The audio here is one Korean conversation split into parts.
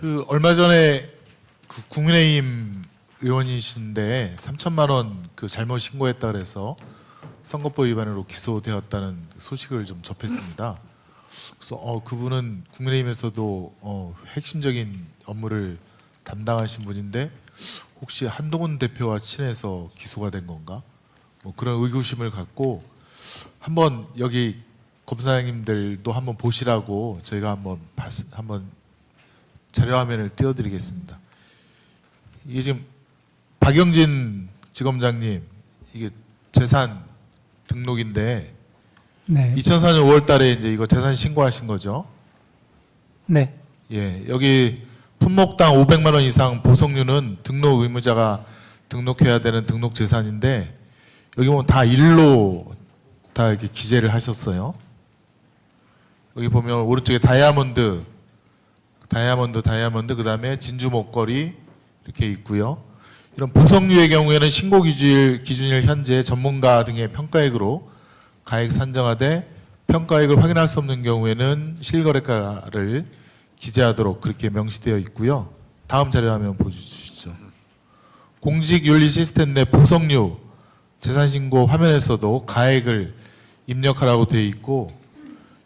그 얼마 전에 그 국민의힘 의원이신데 3천만 원 그 잘못 신고했다 그래서 선거법 위반으로 기소되었다는 소식을 좀 접했습니다. 그래서 그분은 국민의힘에서도 핵심적인 업무를 담당하신 분인데 혹시 한동훈 대표와 친해서 기소가 된 건가? 뭐 그런 의구심을 갖고 한번 여기 검사님들도 한번 보시라고 저희가 한번 자료 화면을 띄워드리겠습니다. 이게 지금 박영진 지검장님 이게 재산 등록인데 네. 2004년 5월달에 이제 이거 재산 신고하신 거죠? 네. 예, 여기 품목당 500만 원 이상 보석류는 등록 의무자가 등록해야 되는 등록 재산인데 여기 보면 다 일로 다 이렇게 기재를 하셨어요. 여기 보면 오른쪽에 다이아몬드 그다음에 진주 목걸이 이렇게 있고요. 이런 보석류의 경우에는 신고 기준일 현재 전문가 등의 평가액으로 가액 산정하되 평가액을 확인할 수 없는 경우에는 실거래가를 기재하도록 그렇게 명시되어 있고요. 다음 자료 화면 보여주시죠. 공직윤리 시스템 내 보석류 재산신고 화면에서도 가액을 입력하라고 되어 있고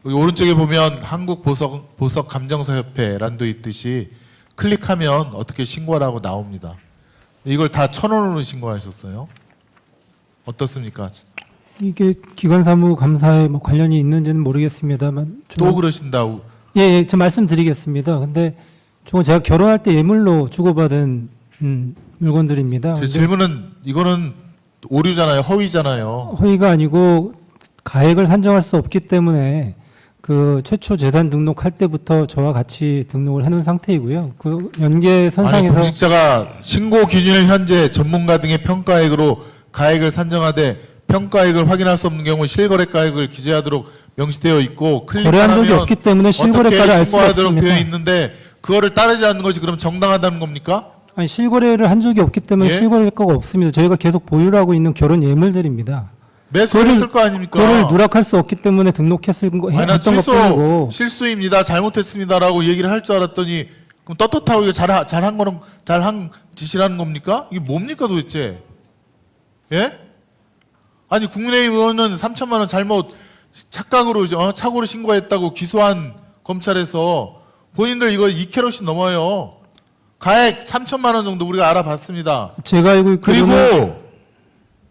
여기 오른쪽에 보면 한국보석감정사협회란도 있듯이 클릭하면 어떻게 신고하라고 나옵니다. 이걸 다 1,000원으로 신고하셨어요. 어떻습니까? 이게 기관사무감사에 뭐 관련이 있는지는 모르겠습니다만 또 그러신다고. 예, 저 말씀드리겠습니다. 근데 저건 제가 결혼할 때 예물로 주고받은 물건들입니다. 제 질문은 이거는 오류잖아요. 허위잖아요. 허위가 아니고 가액을 산정할 수 없기 때문에 그 최초 재산 등록할 때부터 저와 같이 등록을 해놓은 상태이고요. 그 아니 연계선상에서 공직자가 신고 기준일 현재 전문가 등의 평가액으로 가액을 산정하되 평가액을 확인할 수 없는 경우 실거래가액을 기재하도록 명시되어 있고 거래한 적이 클릭하면 없기 때문에 실거래가를 알 수가 신고하도록 없습니다. 되어 있는데 그거를 따르지 않는 것이 그럼 정당하다는 겁니까? 아니 실거래를 한 적이 없기 때문에 예? 실거래가가 없습니다. 저희가 계속 보유하고 있는 결혼 예물들입니다. 매수를 했을 거 아닙니까? 그거를 누락할 수 없기 때문에 등록했을 거 아니, 난 했던 것뿐이고 실수입니다. 잘못했습니다라고 얘기를 할 줄 알았더니 그럼 떳떳하고 이거 잘한 짓이라는 겁니까? 이게 뭡니까 도대체? 예? 아니 국민의힘 의원은 3천만 원 잘못 착각으로 착오로 신고했다고 기소한 검찰에서 본인들 이거 2캐럿이 넘어요. 가액 3천만 원 정도 우리가 알아봤습니다. 제가 알고 그리고 있기로는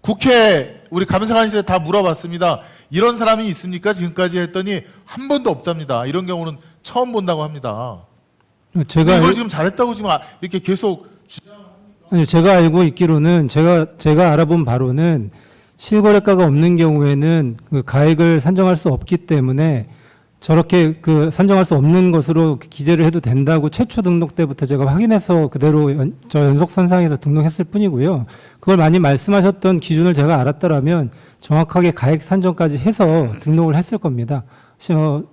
국회 우리 감사관실에 다 물어봤습니다. 이런 사람이 있습니까? 지금까지 했더니 한 번도 없답니다. 이런 경우는 처음 본다고 합니다. 제가 이걸 지금 잘했다고 지금 이렇게 계속 아니, 제가 알고 있기로는 제가 알아본 바로는 실거래가가 없는 경우에는 그 가액을 산정할 수 없기 때문에 저렇게 그 산정할 수 없는 것으로 기재를 해도 된다고 최초 등록 때부터 제가 확인해서 그대로 저 연속선상에서 등록했을 뿐이고요. 그걸 많이 말씀하셨던 기준을 제가 알았더라면 정확하게 가액 산정까지 해서 등록을 했을 겁니다.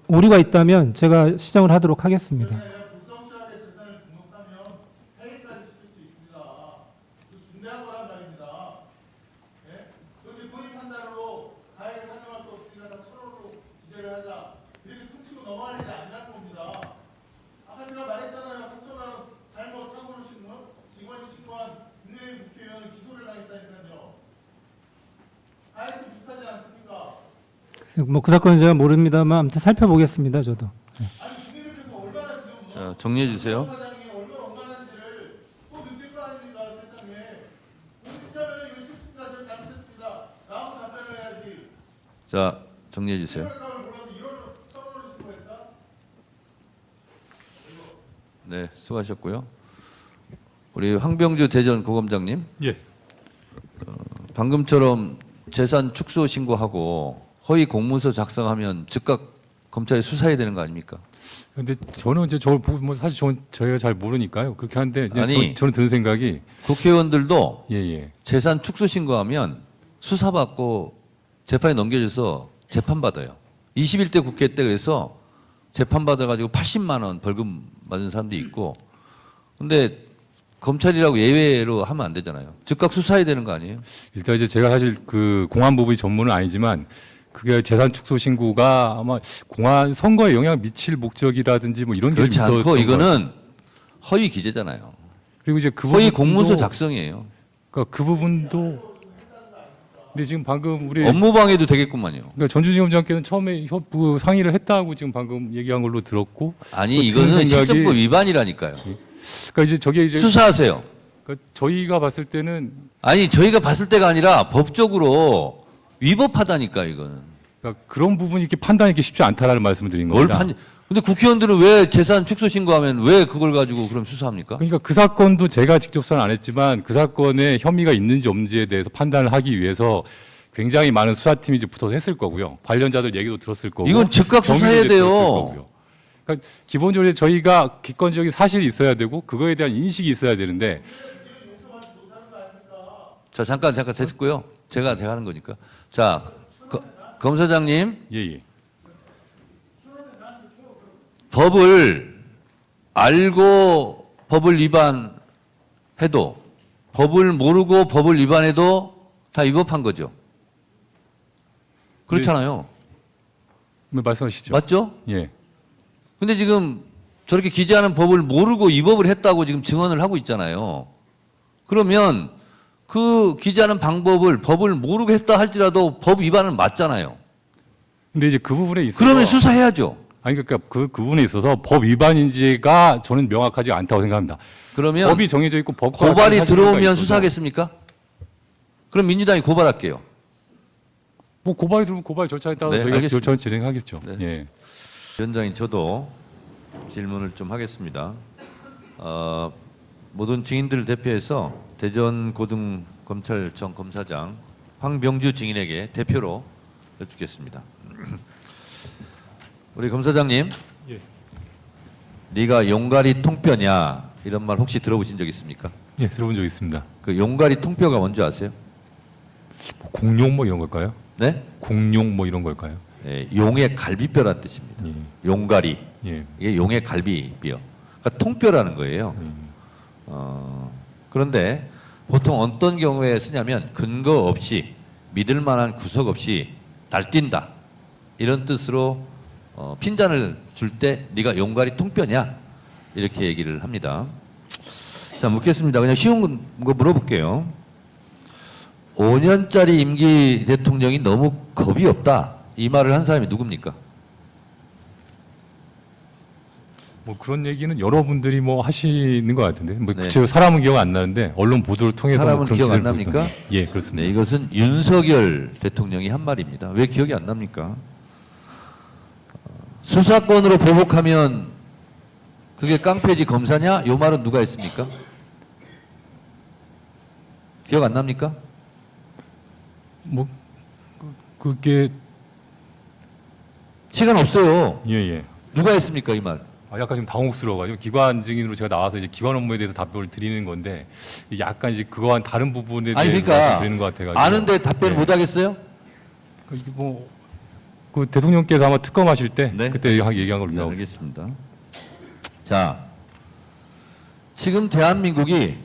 오류가 있다면 제가 시정을 하도록 하겠습니다. 불성실하게 재산을 등록하면 해임까지 시킬 수 있습니다. 그 중대한 거란 말입니다. 예? 그런데 본인 판단으로 가액을 산정할 수 없으니까 다 1,000원으로 기재를 하자. 이렇게 퉁치고 넘어갈 일이 아니라는 겁니다. 아까 제가 말했잖아요. 3천만 원 잘못 착오로 직원이 신고한 국민의힘 국회의원은 기소를 당했다니까요. 가액도 비슷하지 않습니까? 뭐 그 사건은 제가 모릅니다만 아무튼 살펴보겠습니다. 저도. 아니 국민의힘께서 얼마나 지금 자, 정리해 주세요. 사장이 얼마나 엉망한지를 또 느낄 거 아닙니까 세상에. 공직자면 이거 실수입니다. 제가 잘못했습니다. 라고 답변을 해야지. 자, 정리해 주세요. 을 몰라서 1원 1,000원을 신고했다? 네, 수고하셨고요. 우리 황병주 대전 고검장님. 예. 방금처럼 재산 축소 신고하고 허위 공문서 작성하면 즉각 검찰이 수사해야 되는 거 아닙니까? 근데 저는 이제 저걸 보고 뭐 사실 저희가 잘 모르니까요. 그렇게 하는데 이제 아니, 저는 드는 생각이 국회의원들도 예. 재산 축소 신고하면 수사받고 재판에 넘겨져서 재판받아요. 21대 국회 때 그래서 재판받아가지고 80만 원 벌금 맞은 사람도 있고 근데 검찰이라고 예외로 하면 안 되잖아요. 즉각 수사해야 되는 거 아니에요? 일단 이제 제가 사실 그 공안부의 전문은 아니지만 그게 재산 축소 신고가 아마 공안 선거에 영향을 미칠 목적이라든지 뭐 이런 게 그렇지 있었던 않고 것 이거는 허위 기재잖아요. 그리고 이제 그 허위 부분도- 공문서 작성이에요. 그러니까 그 부분도 근데 지금 방금 우리 업무방해도 되겠구만요. 그러니까 전주지검장께는 처음에 협부 상의를 했다고 지금 방금 얘기한 걸로 들었고 아니 그 이거는 드는 생각이- 실정법 위반이라니까요. 그러니까 이제 저게 이제 수사하세요. 그러니까 저희가 봤을 때는 아니 저희가 봤을 때가 아니라 법적으로 위법하다니까 이거는. 그러니까 그런 부분이 이렇게 판단이 쉽지 않다라는 말씀을 드린 뭘 겁니다. 판? 근데 국회의원들은 왜 재산 축소 신고하면 왜 그걸 가지고 그럼 수사합니까? 그러니까 그 사건도 제가 직접 수사는 안 했지만 그 사건에 혐의가 있는지 없는지에 대해서 판단을 하기 위해서 굉장히 많은 수사팀이 이제 붙어서 했을 거고요. 관련자들 얘기도 들었을 거고. 이건 즉각 수사해야 경위도 이제 들었을 돼요. 거고요. 그러니까 기본적으로 저희가 객관적인 사실이 있어야 되고 그거에 대한 인식이 있어야 되는데 자 잠깐 됐고요. 제가 하는 거니까. 자 검사장님 예. 법을 알고 법을 위반해도 법을 모르고 법을 위반해도 다 위법한 거죠. 그렇잖아요. 뭐 말씀하시죠. 맞죠? 예. 근데 지금 저렇게 기재하는 법을 모르고 위법을 했다고 지금 증언을 하고 있잖아요. 그러면 그 기재하는 방법을 법을 모르고 했다 할지라도 법 위반은 맞잖아요. 근데 이제 그 부분에 있어서 그러면 수사해야죠. 아니 그러니까 그 부분에 있어서 법 위반인지가 저는 명확하지 않다고 생각합니다. 그러면 법이 정해져 있고 법과 고발이 같은 들어오면 사실관계가 있어서 수사하겠습니까? 그럼 민주당이 고발할게요. 뭐 고발이 들어오면 고발 절차에 따라서 네, 저희가 알겠습니다. 절차를 진행하겠죠. 네. 예. 위원장님 저도 질문을 좀 하겠습니다. 모든 증인들을 대표해서 대전고등검찰청 검사장 황병주 증인에게 대표로 여쭙겠습니다. 우리 검사장님, 예. 네가 용가리 통뼈냐 이런 말 혹시 들어보신 적 있습니까? 예, 들어본 적 있습니다. 그 용가리 통뼈가 뭔지 아세요? 뭐 공룡 뭐 이런 걸까요? 네? 공룡 뭐 이런 걸까요? 네, 용의 갈비뼈란 뜻입니다. 예. 용가리. 예. 이게 용의 갈비뼈. 그러니까 통뼈라는 거예요. 그런데 보통 어떤 경우에 쓰냐면 근거 없이 믿을 만한 구석 없이 날뛴다. 이런 뜻으로 핀잔을 줄 때 네가 용가리 통뼈냐? 이렇게 얘기를 합니다. 자, 묻겠습니다. 그냥 쉬운 거 물어볼게요. 5년짜리 임기 대통령이 너무 겁이 없다. 이 말을 한 사람이 누굽니까? 뭐 그런 얘기는 여러분들이 뭐 하시는 것 같은데 뭐 네. 구체적으로 사람은 기억 안 나는데 언론 보도를 통해서 사람은 뭐 그런 기억 안 기사를 납니까? 보였던데. 예, 그렇습니다. 네, 이것은 윤석열 대통령이 한 말입니다. 왜 기억이 안 납니까? 수사권으로 보복하면 그게 깡패지 검사냐? 요 말은 누가 했습니까? 기억 안 납니까? 뭐 그게 시간 없어요. 예. 누가 했습니까 이 말? 약간 좀 당혹스러워가지고 기관 증인으로 제가 나와서 이제 기관 업무에 대해서 답변을 드리는 건데 약간 이제 그거와는 다른 부분에 아니 대해서 그러니까 말씀드리는 것 같아가지고 아는데 답변을 예. 못 하겠어요? 이게 뭐그 대통령께서 아마 특검하실 때 네. 그때 얘기한 걸로 네, 기억하고 있습니다. 알겠습니다. 자, 지금 대한민국이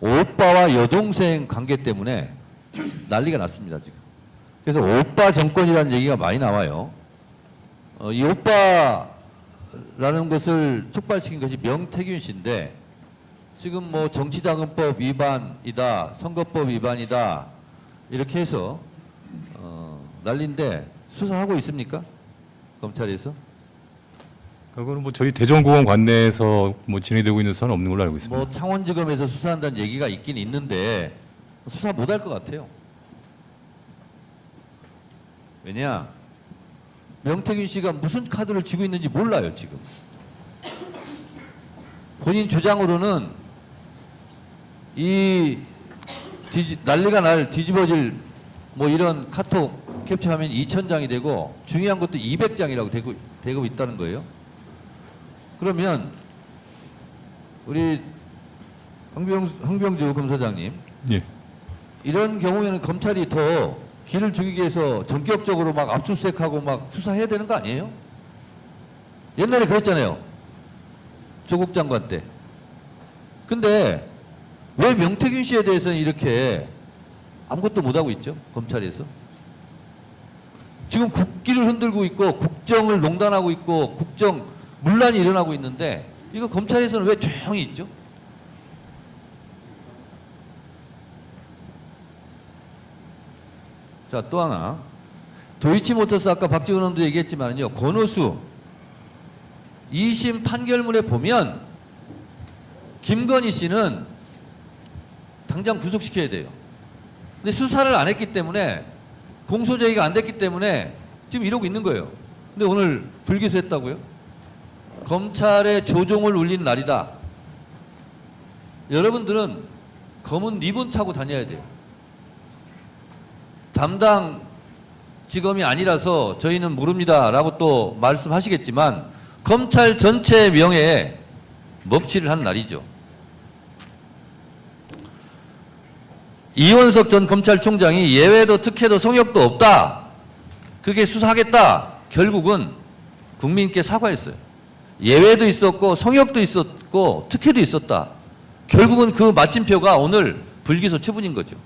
오빠와 여동생 관계 때문에 난리가 났습니다 지금. 그래서 오빠 정권이라는 얘기가 많이 나와요. 이 오빠라는 것을 촉발시킨 것이 명태균 씨인데 지금 뭐 정치자금법 위반이다, 선거법 위반이다 이렇게 해서 난리인데 수사하고 있습니까? 검찰에서? 그거는 뭐 저희 대전고검 관내에서 뭐 진행되고 있는 수사는 없는 걸로 알고 있습니다. 뭐 창원지검에서 수사한다는 얘기가 있긴 있는데 수사 못 할 것 같아요. 왜냐? 명태균 씨가 무슨 카드를 쥐고 있는지 몰라요 지금. 본인 주장으로는 이 난리가 날 뒤집어질 뭐 이런 카톡 캡처하면 2,000장이 되고 중요한 것도 200장이라고 되고 있다는 거예요. 그러면 우리 황병주 검사장님 예. 이런 경우에는 검찰이 더 길을 죽이기 위해서 전격적으로 막 압수수색하고 막 수사해야 되는 거 아니에요? 옛날에 그랬잖아요. 조국 장관 때. 근데 왜 명태균 씨에 대해서는 이렇게 아무것도 못하고 있죠? 검찰에서. 지금 국기를 흔들고 있고 국정을 농단하고 있고 국정 문란이 일어나고 있는데 이거 검찰에서는 왜 조용히 있죠? 자, 또 하나. 도이치모터스 아까 박지원 의원도 얘기했지만요. 권오수 2심 판결문에 보면 김건희 씨는 당장 구속시켜야 돼요. 근데 수사를 안 했기 때문에 공소제기가 안 됐기 때문에 지금 이러고 있는 거예요. 근데 오늘 불기소했다고요? 검찰의 조종을 울린 날이다. 여러분들은 검은 리본 차고 다녀야 돼요. 담당 지검이 아니라서 저희는 모릅니다 라고 또 말씀하시겠지만 검찰 전체 명예에 먹칠을 한 날이죠. 이원석 전 검찰총장이 예외도 특혜도 성역도 없다. 그게 수사하겠다. 결국은 국민께 사과했어요. 예외도 있었고 성역도 있었고 특혜도 있었다. 결국은 그 마침표가 오늘 불기소 처분인 거죠.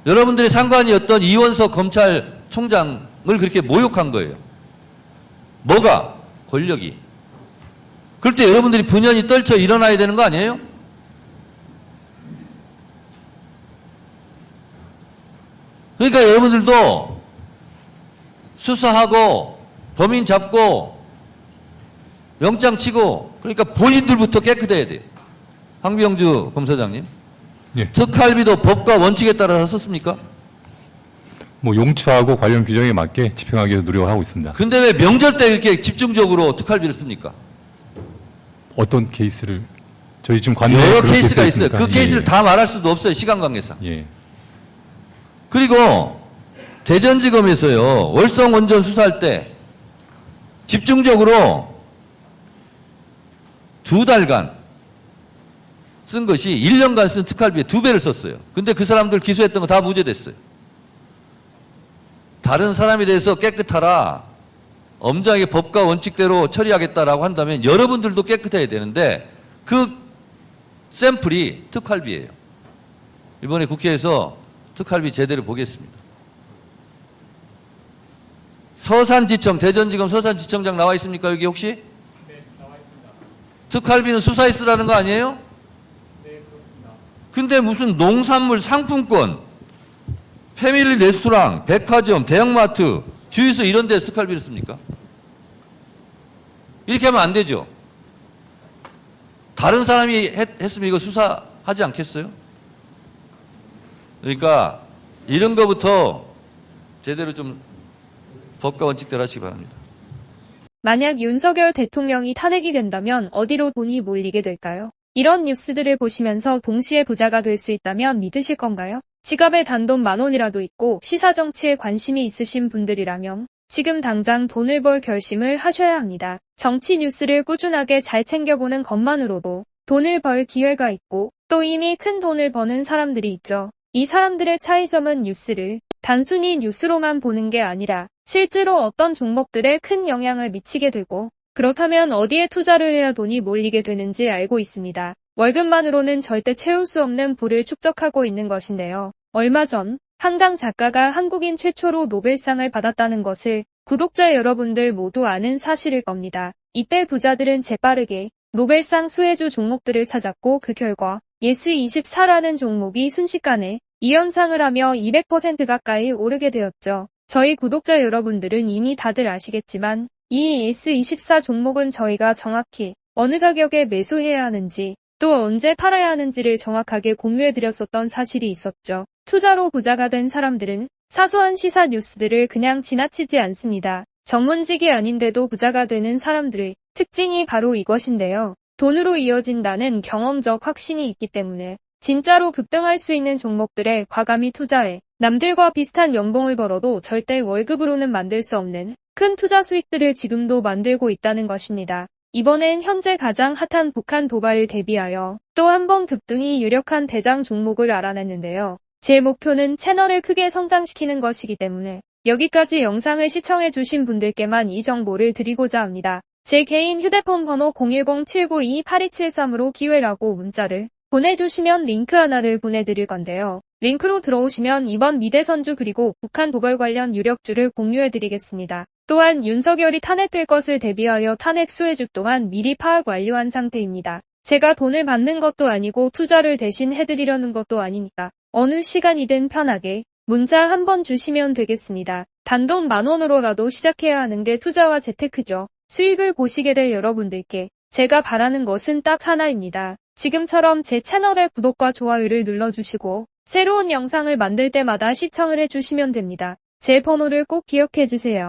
여러분들의 상관이었던 이원석 검찰총장을 그렇게 모욕한 거예요. 뭐가? 권력이. 그럴 때 여러분들이 분연히 떨쳐 일어나야 되는 거 아니에요? 그러니까 여러분들도 수사하고 범인 잡고 영장 치고 그러니까 본인들부터 깨끗해야 돼요. 황병주 검사장님. 예. 특활비도 법과 원칙에 따라서 썼습니까? 뭐 용처하고 관련 규정에 맞게 집행하기 위해서 노력을 하고 있습니다. 근데 왜 명절 때 이렇게 집중적으로 특활비를 씁니까? 어떤 케이스를 저희 지금 관내 여러 그런 케이스가 있어요. 있으니까. 그 케이스를 다 말할 수도 없어요. 시간 관계상. 예. 그리고 대전지검에서요. 월성 원전 수사할 때 집중적으로 2달간 쓴 것이 1년간 쓴 특활비에 2배를 썼어요. 근데 그 사람들 기소했던 거 다 무죄됐어요. 다른 사람에 대해서 깨끗하라, 엄정하게 법과 원칙대로 처리하겠다라고 한다면 여러분들도 깨끗해야 되는데 그 샘플이 특활비예요. 이번에 국회에서 특활비 제대로 보겠습니다. 서산지청, 대전지검 서산지청장 나와 있습니까? 여기 혹시? 네, 나와 있습니다. 특활비는 수사에 쓰라는 거 아니에요? 네, 그렇습니다. 근데 무슨 농산물 상품권, 패밀리 레스토랑, 백화점, 대형마트, 주유소 이런 데 특활비를 씁니까? 이렇게 하면 안 되죠. 다른 사람이 했으면 이거 수사하지 않겠어요? 그러니까 이런 거부터 제대로 좀 법과 원칙대로 하시기 바랍니다. 만약 윤석열 대통령이 탄핵이 된다면 어디로 돈이 몰리게 될까요? 이런 뉴스들을 보시면서 동시에 부자가 될 수 있다면 믿으실 건가요? 지갑에 단돈 10,000원이라도 있고 시사정치에 관심이 있으신 분들이라면 지금 당장 돈을 벌 결심을 하셔야 합니다. 정치 뉴스를 꾸준하게 잘 챙겨보는 것만으로도 돈을 벌 기회가 있고 또 이미 큰 돈을 버는 사람들이 있죠. 이 사람들의 차이점은 뉴스를 단순히 뉴스로만 보는 게 아니라 실제로 어떤 종목들에 큰 영향을 미치게 되고 그렇다면 어디에 투자를 해야 돈이 몰리게 되는지 알고 있습니다. 월급만으로는 절대 채울 수 없는 부를 축적하고 있는 것인데요. 얼마 전 한강 작가가 한국인 최초로 노벨상을 받았다는 것을 구독자 여러분들 모두 아는 사실일 겁니다. 이때 부자들은 재빠르게 노벨상 수혜주 종목들을 찾았고 그 결과 예스24라는 종목이 순식간에 2연상을 하며 200% 가까이 오르게 되었죠. 저희 구독자 여러분들은 이미 다들 아시겠지만 이 예스24 종목은 저희가 정확히 어느 가격에 매수해야 하는지 또 언제 팔아야 하는지를 정확하게 공유해드렸었던 사실이 있었죠. 투자로 부자가 된 사람들은 사소한 시사 뉴스들을 그냥 지나치지 않습니다. 전문직이 아닌데도 부자가 되는 사람들의 특징이 바로 이것인데요. 돈으로 이어진다는 경험적 확신이 있기 때문에 진짜로 급등할 수 있는 종목들에 과감히 투자해 남들과 비슷한 연봉을 벌어도 절대 월급으로는 만들 수 없는 큰 투자 수익들을 지금도 만들고 있다는 것입니다. 이번엔 현재 가장 핫한 북한 도발을 대비하여 또 한 번 급등이 유력한 대장 종목을 알아냈는데요. 제 목표는 채널을 크게 성장시키는 것이기 때문에 여기까지 영상을 시청해주신 분들께만 이 정보를 드리고자 합니다. 제 개인 휴대폰 번호 010-792-8273으로 기회라고 문자를 보내주시면 링크 하나를 보내드릴 건데요. 링크로 들어오시면 이번 미대선주 그리고 북한 도발 관련 유력주를 공유해드리겠습니다. 또한 윤석열이 탄핵될 것을 대비하여 탄핵 수혜주 또한 미리 파악 완료한 상태입니다. 제가 돈을 받는 것도 아니고 투자를 대신 해드리려는 것도 아니니까 어느 시간이든 편하게 문자 한번 주시면 되겠습니다. 단돈 10,000원으로라도 시작해야 하는 게 투자와 재테크죠. 수익을 보시게 될 여러분들께 제가 바라는 것은 딱 하나입니다. 지금처럼 제 채널의 구독과 좋아요를 눌러주시고 새로운 영상을 만들 때마다 시청을 해주시면 됩니다. 제 번호를 꼭 기억해주세요.